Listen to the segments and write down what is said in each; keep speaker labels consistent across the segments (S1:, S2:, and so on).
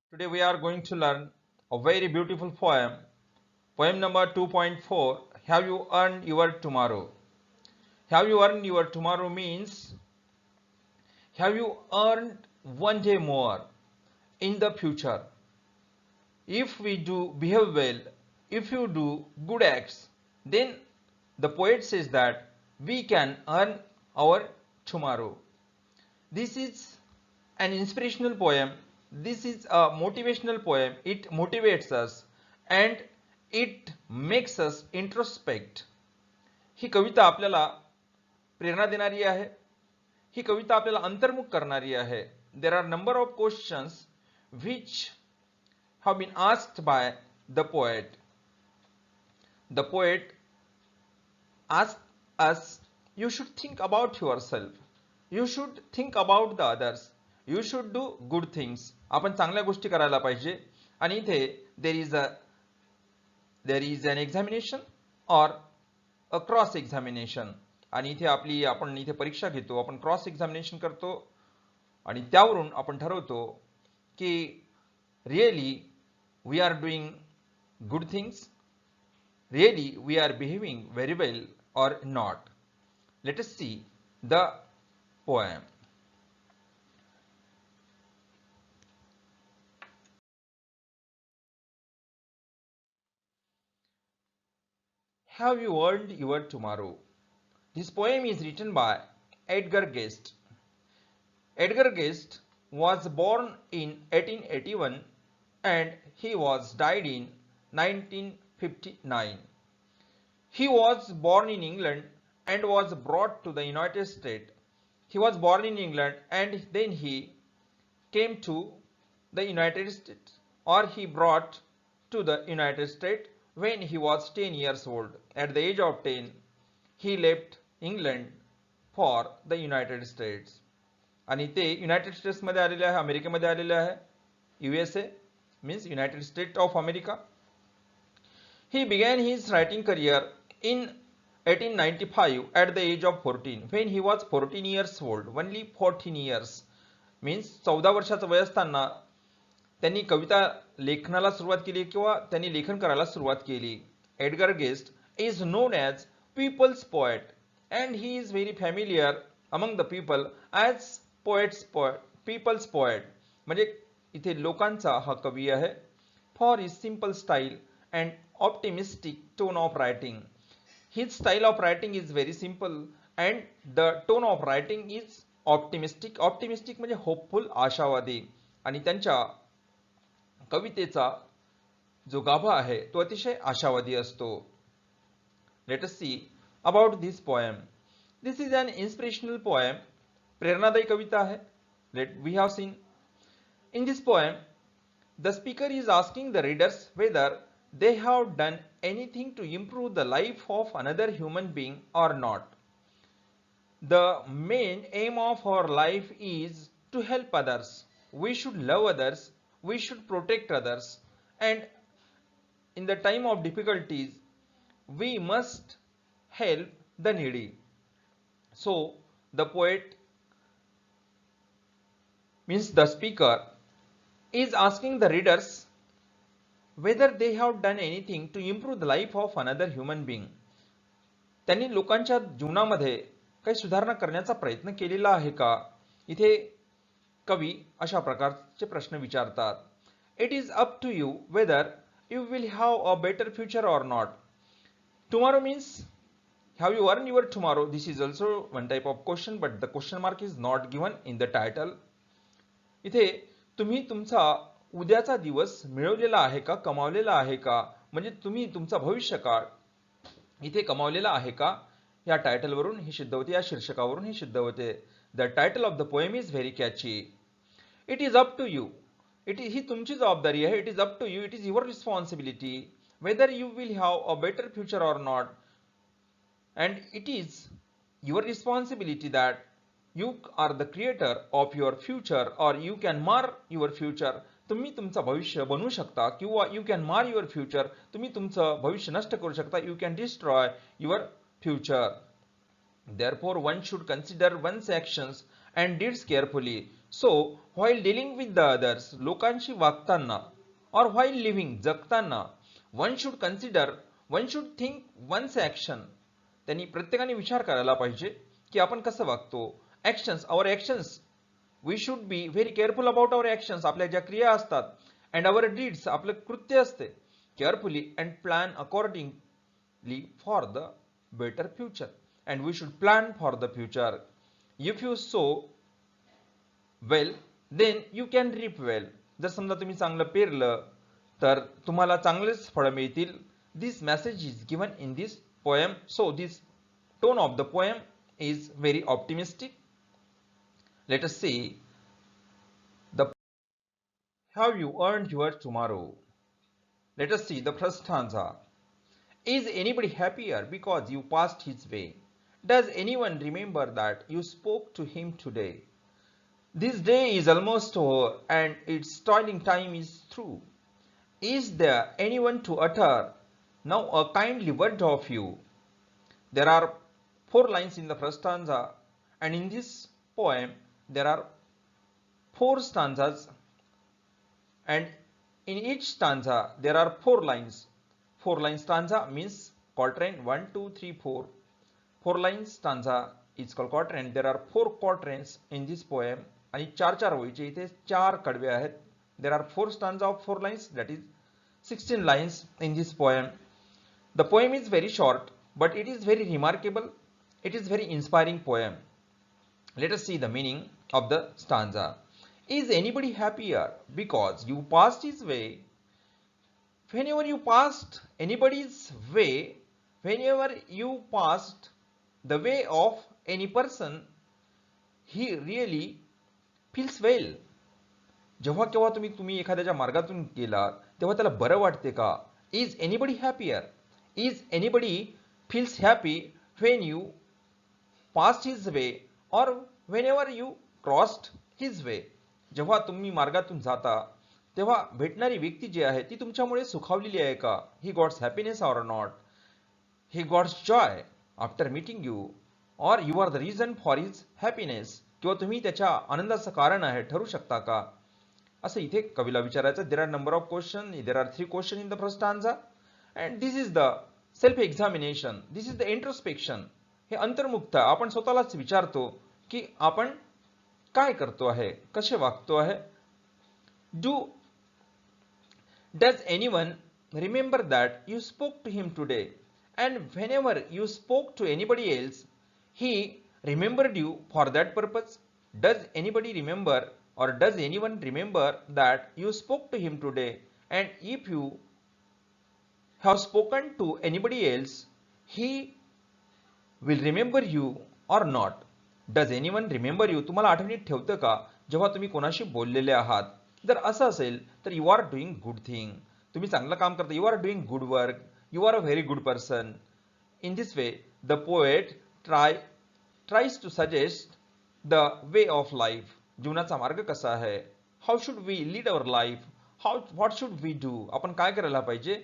S1: Today we are going to learn a very beautiful poem. Poem number 2.4. Have you earned your tomorrow? Have you earned your tomorrow means have you earned one day more in the future? If we do behave well, if you do good acts, then the poet says that we can earn our tomorrow. This is an inspirational poem. This is a motivational poem. It motivates us and it makes us introspect. ही कविता आपल्याला प्रेरणा देणारी आहे. ही कविता आपल्याला अंतर्मुख करणारी आहे. There are number of questions which have been asked by the poet. The poet asks us, you should think about yourself. You should think about the others. You should do good things. आपण चांगल्या गोष्टी करायला पाहिजे. आणि इथे there is an examination or a cross examination. आणि इथे आपण इथे परीक्षा घेतो, आपण क्रॉस एक्झामिनेशन करतो आणि त्यावरून आपण ठरवतो की really we are doing good things, really we are behaving very well or not. Let us see the poem. Have you earned your tomorrow? This poem is written by Edgar Guest. Edgar Guest was born in 1881 and he was died in 1959. He was born in England and was brought to the United States. He was born in England and then he came to the United States, or he brought to the United States when he was 10 years old. At the age of 10, he left England for the United States. आणि ते United स्टेट्समध्ये आलेले आहे, अमेरिकेमध्ये आलेले आहे. USA means United States of America. He began his writing career in 1895 at the age of 14 when he was 14 years old. Only 14 years means 14 वर्षाचं वय असताना त्यांनी कविता लेखनाला सुरुवात केली किंवा त्यांनी लेखन करायला सुरुवात केली. Edgar guest is known as people's poet and he is very familiar among the people as people's poet. म्हणजे इथे लोकांचा हा कवी आहे. For his simple style and optimistic tone of writing. His style of writing is very simple and the tone of writing is optimistic. Optimistic म्हणजे hopeful, आशावादी. आणि त्यांच्या कवितेचा जो गाभा आहे तो अतिशय आशावादी असतो. Let us see about this poem. This is an inspirational poem. प्रेरणादायी कविता आहे. We have seen in this poem the speaker is asking the readers whether they have done anything to improve the life of another human being or not. The main aim of our life is to help others. We should love others. We should protect others. And in the time of difficulties, we must help the needy. So, the poet means the speaker is asking the readers whether they have done anything to improve the life of another human being. त्यांनी लोकांच्या जीवनामध्ये काही सुधारणा करण्याचा प्रयत्न केलेला आहे का? इथे कवी अशा प्रकारचे प्रश्न विचारतात. It is up to you whether you will have a better future or not. Tomorrow means have you earned your tomorrow? This is also one type of question, but the question mark is not given in the title. इथे तुम्ही तुमचा उद्याचा दिवस मिळवलेला आहे का, कमावलेला आहे का, म्हणजे तुम्ही तुमचा भविष्यकाळ इथे कमावलेला आहे का, या टायटल वरून ही सिद्ध होते, या शीर्षकावरून ही सिद्ध होते. The title of the poem is very catchy. It is up to you. ही तुमची जबाबदारी आहे. It is up to you. It is your responsibility whether you will have a better future or not. And it is your responsibility that you are the creator of your future or you can mar your future. तुम्ही तुमचं भविष्य बनवू शकता किंवा you can mar your future. तुम्ही तुमचं भविष्य नष्ट करू शकता. You can destroy your future. Therefore one should consider one's actions and deeds carefully. So while dealing with the others, लोकांशी वागताना, or while living, जगताना, one should consider, one should think one's action. त्यांनी प्रत्येकाने विचार करायला पाहिजे की आपण कसं वागतो. Actions, our actions, we should be very careful about our actions. आपल्या ज्या क्रिया असतात, and our deeds, आपलं कृत्य असते, carefully and plan accordingly for the better future. And we should plan for the future. If you sow well, then you can reap well. जर समजा तुम्ही चांगलं पेरलं तर तुम्हाला चांगलेच फळ मिळतील. This message is given in this poem. So this tone of the poem is very optimistic. Let us see the have you earned your tomorrow. Let us see the first stanza. Is anybody happier because you passed his way? Does anyone remember that you spoke to him today? This day is almost over and its toiling time is through. Is there anyone to utter now a kindly word of you? There are 4 lines in the first stanza, and in this poem there are 4 stanzas, and in each stanza there are 4 lines. 4 line stanza means quatrain 1, 2, 3, 4. 4 lines stanza is called quatrain. There are 4 quatrains in this poem. आणि 4 ओळीचे इथे 4 कडवे आहेत. There are 4 stanza of 4 lines, that is 16 lines in this poem. The poem is very short, but it is very remarkable. It is very inspiring poem. Let us see the meaning of the stanza. Is anybody happier because you passed his way? Whenever you passed anybody's way, whenever you passed the way of any person, he really feels well. जेव्हा केव्हा तुम्ही एखाद्याच्या मार्गातून गेलात तेव्हा त्याला बरं वाटते का? Is anybody happier? Is anybody feels happy when you passed his way or whenever you crossed his way? जेव्हा तुम्ही मार्गातून जाता तेव्हा भेटणारी व्यक्ती जी आहे ती तुमच्यामुळे सुखावलेली आहे का? He got happiness or not? He got joy after meeting you, or you are the reason for his happiness? किंवा तुम्ही त्याच्या आनंदाचं कारण आहे ठरू शकता का? असं इथे कवीला विचारायचं. There are number of question. There are 3 question in the first stanza, and this is the self examination. This is the introspection. हे अंतर्मुक्त आपण स्वतःलाच विचारतो की आपण काय करतो आहे, कसे वागतो आहे. Does anyone remember that you spoke to him today, and whenever you spoke to anybody else, he remembered you for that purpose? Does anybody remember, or does anyone remember that you spoke to him today, and if you have spoken to anybody else, he will remember you or not? Does anyone remember you? तुम्हाला आठवणीत ठेवतं का जेव्हा तुम्ही कोणाशी बोललेले आहात? जर असं असेल तर you are doing good thing. तुम्ही चांगलं काम करता. You are doing good work. You are a very good person. In this way the poet tries to suggest the way of life. जीवनाचा मार्ग कसा आहे? How should we lead our life? What should we do? आपण काय करायला पाहिजे?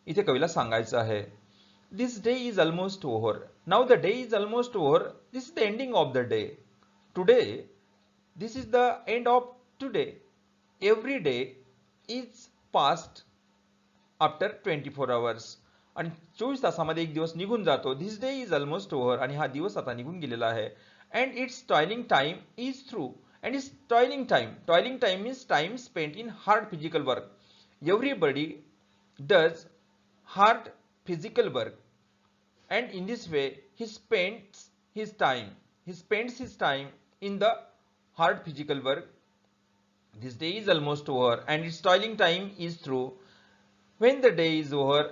S1: इथे कवीला सांगायचं आहे. This day is almost over. Now the day is almost over. This is the ending of the day. Today, this is the end of today. Every day is passed after 24 hours. आणि 24 तासामध्ये एक दिवस निघून जातो. This day is almost over. आणि हा दिवस आता निघून गेलेला आहे. And its toiling time is through. And its toiling time. Toiling time means time spent in hard physical work. Everybody does hard physical work. And in this way, he spends his time. He spends his time in the hard physical work. This day is almost over and its toiling time is through. When the day is over,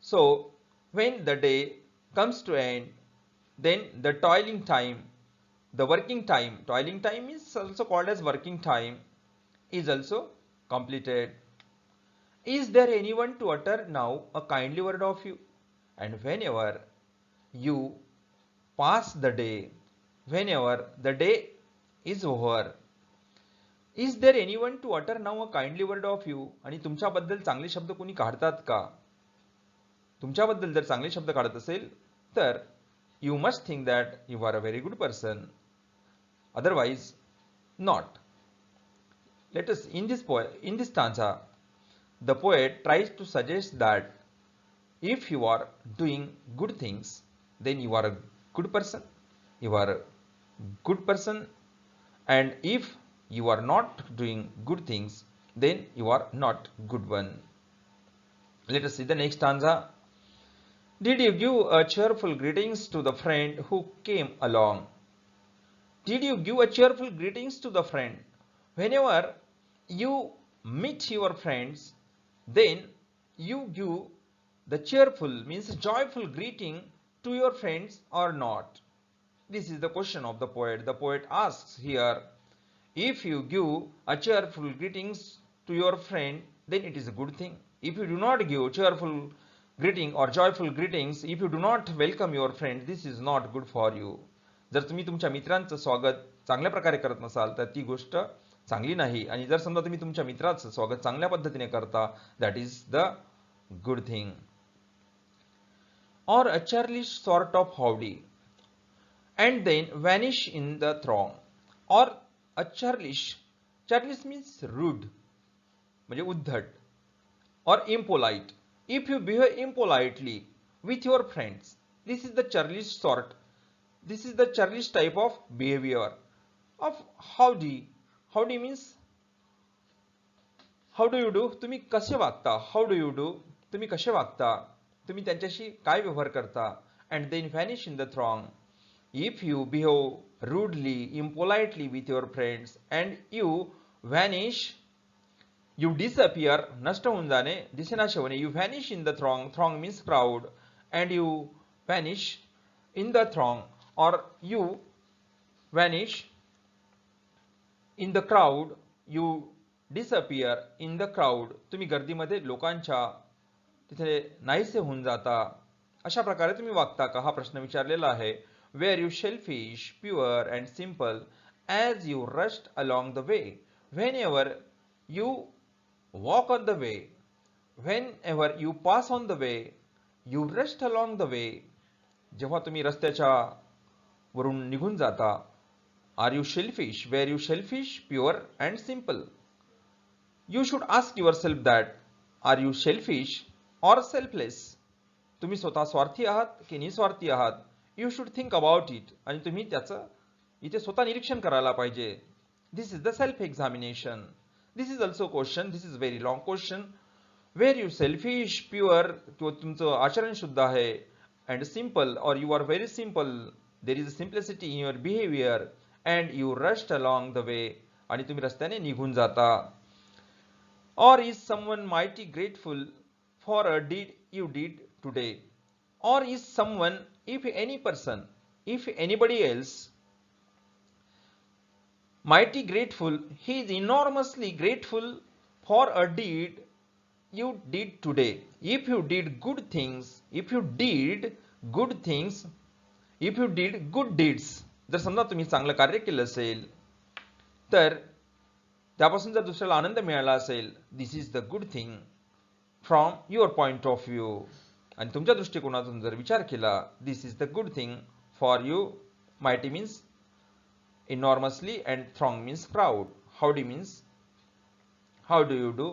S1: so when the day comes to end, then the toiling time, the working time, toiling time is also called as working time, is also completed. Is there anyone to utter now a kindly word of you? And whenever you pass the day, whenever the day is over, is there anyone to utter now a kindly word of you? आणि तुमच्याबद्दल चांगले शब्द कोणी काढतात का? तुमच्याबद्दल जर चांगले शब्द काढत असेल तर you must think that you are a very good person. otherwise not. Let us in this stanza, the poet tries to suggest that if you are doing good things, then you are a good person. You are a good person, and if you are not doing good things, then you are not good one. Let us see the next stanza. Did you give a cheerful greetings to the friend who came along? Did you give a cheerful greetings to the friend? Whenever you meet your friends, then you give the cheerful means joyful greeting to your friends or not? This is the question of the poet. The poet asks here, if you give a cheerful greetings to your friend, then it is a good thing. If you do not give cheerful greeting or joyful greetings, if you do not welcome your friend, this is not good for you. जर तुम्ही तुमच्या मित्रांचं स्वागत चांगल्या प्रकारे करत नसाल तर ती गोष्ट चांगली नाही, आणि जर समजा तुम्ही तुमच्या मित्राचं स्वागत चांगल्या पद्धतीने करता, that is the good thing. Or a churlish sort of howdy, and then vanish in the throng. Or a churlish means rude, म्हणजे उद्धट, or impolite. If you behave impolitely with your friends, this is the churlish sort. This is the churlish type of behavior of howdy. Howdy means how do you do, तुम्ही कसे वागता. How do you do, तुम्ही कसे वागता, तुम्ही त्यांच्याशी काय व्यवहार करता. And then vanish in the throng. If you behave rudely, impolitely with your friends and you vanish, you disappear, नष्ट होऊन जाणे, दिसेनाशे होणे. You vanish in the throng. Throng means crowd. And you vanish in the throng, or you vanish in the crowd. You disappear in the crowd. तुम्ही गर्दीमध्ये लोकांच्या तिथे नाहीसे होऊन जाता. अशा प्रकारे तुम्ही वागता का, हा प्रश्न विचारलेला आहे. Were you shellfish, pure and simple, as you rushed along the way? Whenever you walk on the way, whenever you pass on the way, you rushed along the way. जेव्हा तुम्ही रस्त्याच्या वरून निघून जाता. Are you shellfish? Were you shellfish, pure and simple? You should ask yourself that. Are you shellfish or selfless? तुम्ही स्वतः स्वार्थी आहात की निस्वार्थी आहात? You should think about it. आणि तुम्ही त्याचं इथे स्वतः निरीक्षण करायला पाहिजे. This is the self-examination. This is also question. This is very long question. Were you selfish, pure, किंवा तुमचं आचरण शुद्ध आहे, and simple, or you are very simple, there is a simplicity in your behavior, and you rushed along the way, आणि तुम्ही रस्त्याने निघून जाता. Or is someone mighty grateful for a deed you did today? Or is someone, if any person, if anybody else, mighty grateful, he is enormously grateful for a deed you did today. If you did good things, if you did good things, if you did good deeds, जर समजा तुम्ही चांगलं कार्य केलं असेल तर त्यापासून जर दुसऱ्याला आनंद मिळाला असेल, this is the good thing from your point of view. आणि तुमच्या दृष्टिकोनातून जर विचार केला, this is the good thing for you. Mighty means enormously and throng means crowd. Howdy means how do you do,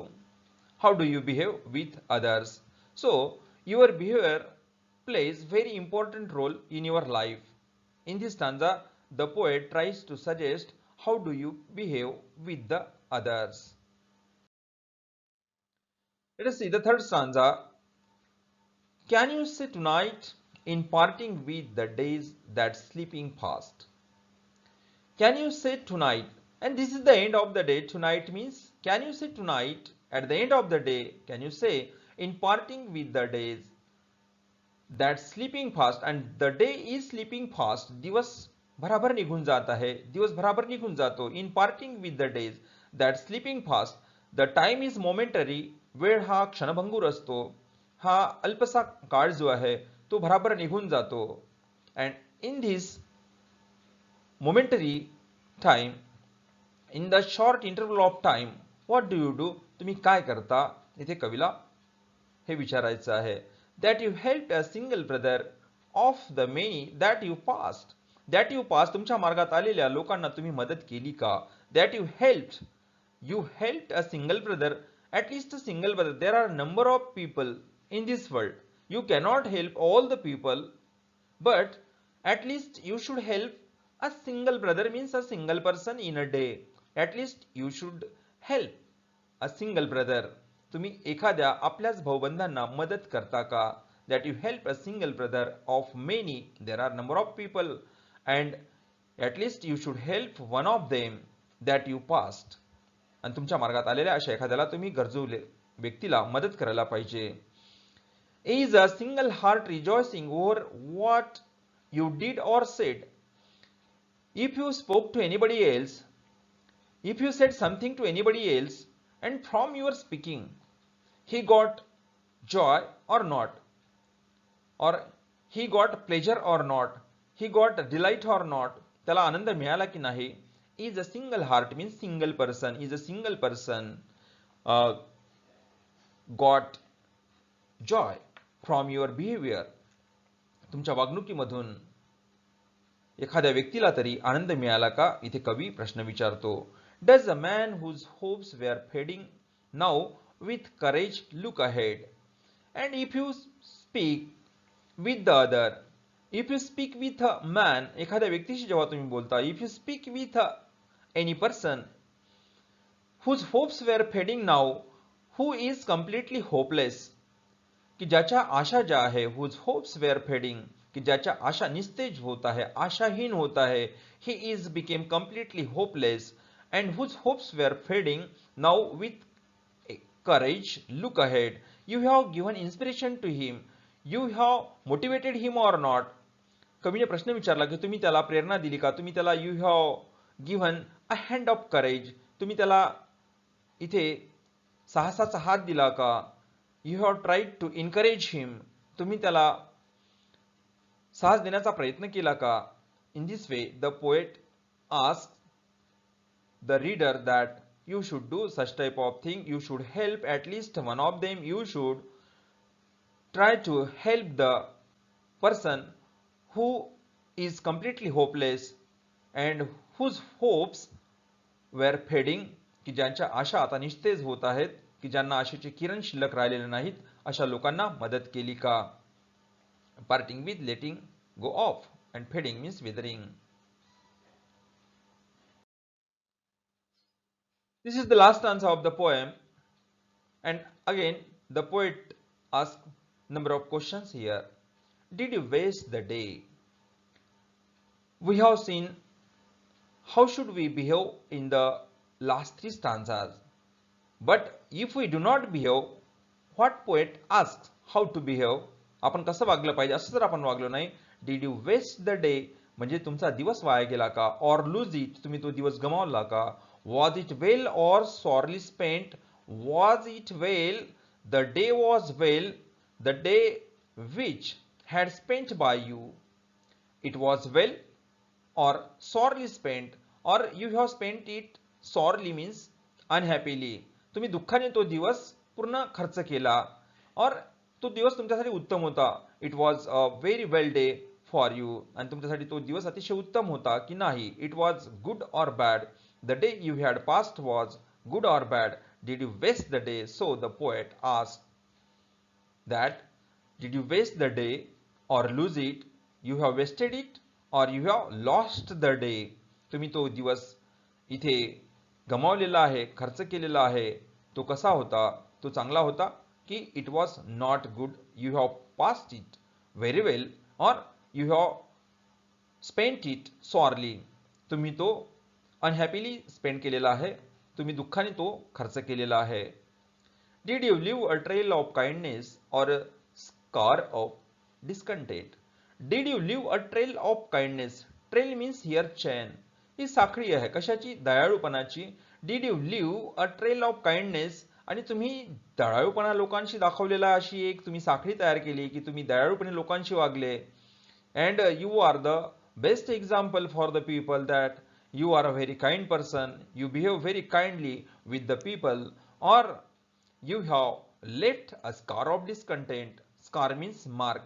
S1: how do you behave with others. So your behavior plays very important role in your life. In this stanza, the poet tries to suggest how do you behave with the others. Let us see the third stanza. Can you say tonight in parting with the days that sleeping fast? Can you say tonight, and this is the end of the day. Tonight means, can you say tonight at the end of the day, can you say in parting with the days that sleeping fast, and the day is sleeping fast, दिवस भराभर निघून जात आहे, दिवस भराभर निघून जातो. In parting with the days that sleeping fast, the time is momentary, वेळ हा क्षणभंगूर असतो, हा अल्पसा काळ जो आहे तो भराभर निघून जातो. And in this momentary time, in the short interval of time, what do you do? तुम्ही काय करता? इथे कवीला हे विचारायचं आहे. That you helped a single brother of the many that you passed. That you pass, तुमच्या मार्गात आलेल्या लोकांना तुम्ही मदत केली का? That you helped a single brother, at least a single brother. There are a number of people in this world. You cannot help all the people, but at least you should help a single brother, means a single person in a day. At least you should help a single brother. तुम्ही एखाद्या आपल्याच भाऊबंधांना मदत करता का? That you help a single brother of many. There are number of people, and at least you should help one of them that you passed. आणि तुमच्या मार्गात आलेल्या अशा एखाद्याला तुम्ही गरजू व्यक्तीला मदत करायला पाहिजे. Is a single heart rejoicing over what you did or said? If you spoke to anybody else, if you said something to anybody else, and from your speaking he got joy or not, or he got pleasure or not, he got delight or not, त्याला आनंद मिळाला की नाही? Is a single heart means single person, is a single person got joy from your behavior. तुमच्या वागणुकीमधून एखाद्या व्यक्तीला तरी आनंद मिळाला का? इथे कवी प्रश्न विचारतो. Does a man whose hopes were fading now with courage look ahead? And if you speak with the other, if you speak with a man, एखाद्या व्यक्तीशी जेव्हा तुम्ही बोलता, if you speak with any person whose hopes were fading now, who is completely hopeless, कि ज्याच्या आशा ज्या आहे, whose hopes were fading, कि ज्याच्या आशा निस्तेज होता है, आशाहीन होता है, he is became completely hopeless, and whose hopes were fading now with courage look ahead. You have given inspiration to him, you have motivated him or not. कवीने प्रश्न विचारला की तुम्ही त्याला प्रेरणा दिली का? तुम्ही त्याला you have given a hand of courage, तुम्ही त्याला इथे साहसाचा हात दिला का? You have tried to encourage him, तुम्ही त्याला साहस देण्याचा प्रयत्न केला का? In this way the poet asks the reader that you should do such type of thing, you should help at least one of them, you should try to help the person who is completely hopeless and whose hopes were fading, की ज्यांच्या आशा आता निस्तेज होत आहेत, की ज्यांना आशेचे किरण शिल्लक राहिलेले नाहीत, अशा लोकांना मदत केली का? Parting with letting go of, and fading means withering. This is the last stanza of the poem, and again the poet asks number of questions here. Did you waste the day? We have seen how should we behave in the last three stanzas, but if we do not behave, what poet asks how to behave, आपण कसं वागलं पाहिजे, असं जर आपण वागलो नाही, did you waste the day म्हणजे तुमचा दिवस वाया गेला का? or lose it, तुम्ही तो दिवस गमावला का? was it well or sorely spent? was it well, the day was well, the day which had spent by you, it was well or sorely spent, or you have spent it sorely means unhappily, तुम्ही दुःखाने तो दिवस पूर्ण खर्च केला, और तो दिवस तुमच्यासाठी उत्तम होता, it was a very well day for you, आणि तुमच्यासाठी तो दिवस अतिशय उत्तम होता की नाही, it was good or bad, the day you had passed was good or bad, did you waste the day? So the poet asked that did you waste the day or lose it, you have wasted it or you have lost the day, तुम्ही तो दिवस इथे गमावलेला आहे, खर्च केलेला आहे, तो कसा होता? तो चांगला होता की it was not good, you have passed it very well or you have spent it sorely, तुम्ही तो unhappily spend केलेला आहे, तुम्ही दुःखाने तो खर्च केलेला आहे. Did you leave a trail of kindness or a scar of discontent? Did you leave a trail of kindness? Trail means here chain. ही साखळी आहे कशाची? दयाळूपणाची. Did you leave a trail of kindness? आणि तुम्ही दयाळूपणा लोकांशी दाखवलेला अशी एक तुम्ही साखळी तयार केली की तुम्ही दयाळूपणे लोकांशी वागले. And you are the best example for the people that you are a very kind person, you behave very kindly with the people, or you have left a scar of discontent. Scar means mark.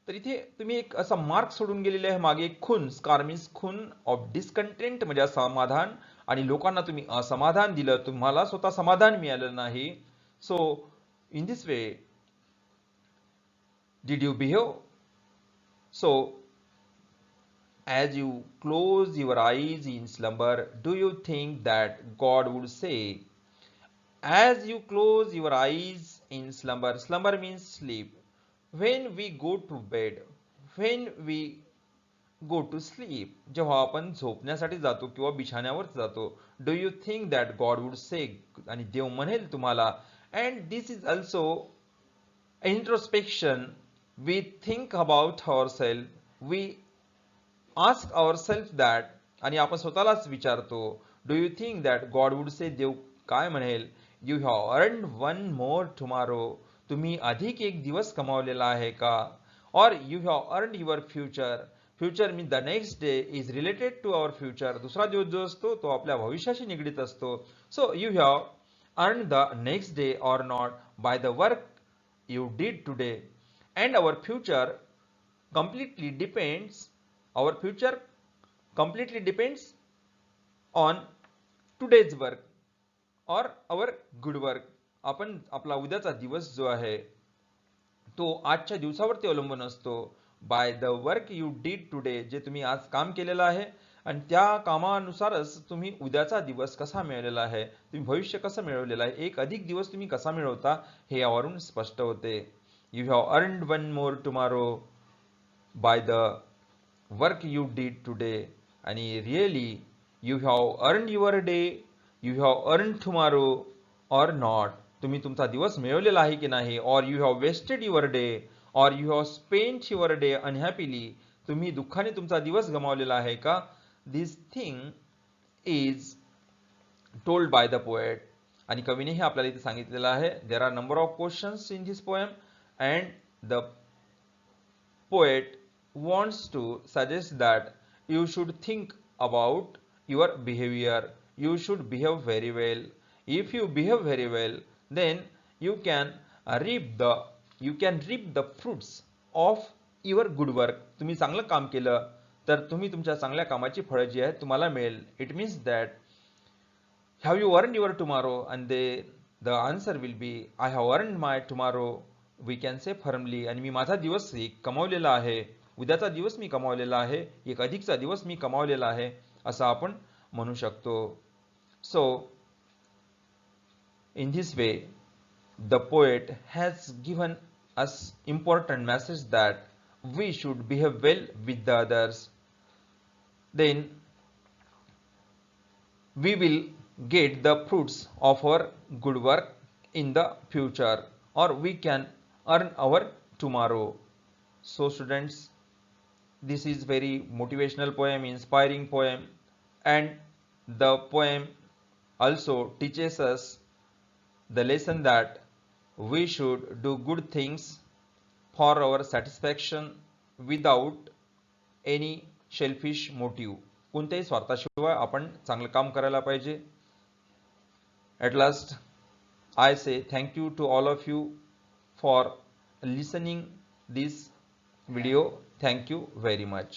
S1: तर इथे तुम्ही एक असा mark सोडून गेलेले आहे मागे, खून. स्कार मीन्स खून ऑफ डिस्कंटेंट म्हणजे असमाधान, आणि लोकांना तुम्ही असमाधान दिलं, तुम्हाला स्वतः समाधान मिळालं नाही. So in this way did you behave? So as you close your eyes in slumber, do you think that God would say, as you close your eyes in slumber, slumber means sleep, when we go to bed, when we go to sleep, जेव्हा आपण झोपण्यासाठी जातो किंवा बिछाण्यावर जातो, do you think that God would से, आणि देव म्हणेल तुम्हाला, and this is also introspection, we think about ourselves, we ask ourselves that, आणि आपण स्वतःलाच विचारतो, do you think that God would say, देव काय म्हणेल, you have earned one more tomorrow, तुम्ही अधिक एक दिवस कमावलेला आहे का, और you have earned your future, future mean the next day is related to our future, दुसरा दिवस जो असतो तो आपल्या भविष्याशी निगडीत असतो. So you have earn the next day or not by the work you did today, and our future completely depends, our future completely depends on today's work or our good work. आपण आपला उद्याचा दिवस जो आहे तो आजच्या दिवसावरती अवलंबून असतो. By the work you did today, जे तुम्ही आज काम केलेलं आहे, आणि त्या कामानुसारच तुम्ही उद्याचा दिवस कसा मिळवलेला आहे, तुम्ही भविष्य कसं मिळवलेलं आहे, एक अधिक दिवस तुम्ही कसा मिळवता, हे यावरून स्पष्ट होते. You have earned one more tomorrow by the work you did today, आणि really you have earned your day, you have earned tomorrow or not, तुम्ही तुमचा दिवस मिळवलेला आहे की नाही, or you have wasted your day, or you have spent your day unhappily, तुम्ही दुःखाने तुमचा दिवस गमावलेला आहे का. This thing is told by the poet, आणि कवीने हे आपल्याला इथे सांगितलेलं आहे. देर are number of questions in this poem, and the poet wants to suggest that you should think about your behavior, you should behave very well. If you behave very well, then you can reap the fruits of your good work. तुम्ही चांगलं काम केलं तर तुम्ही तुमच्या चांगल्या कामाची फळं जी आहेत तुम्हाला मिळेल. It means that have you earned your tomorrow, and the answer will be I have earned my tomorrow, we can say firmly. आणि मी माझा दिवस एक कमावलेला आहे, उद्याचा दिवस मी कमावलेला आहे, एक अधिकचा दिवस मी कमावलेला आहे, असं आपण म्हणू शकतो. So in this way the poet has given us important message that we should behave well with the others, then we will get the fruits of our good work in the future, or we can earn our tomorrow. So students, this is very motivational poem, inspiring poem, and the poem also teaches us the lesson that we should do good things for our satisfaction without any selfish motive. कोणत्याही स्वार्थाशिवाय आपण चांगलं काम करायला पाहिजे. At last, I say thank you to all of you for listening this video. Thank you very much.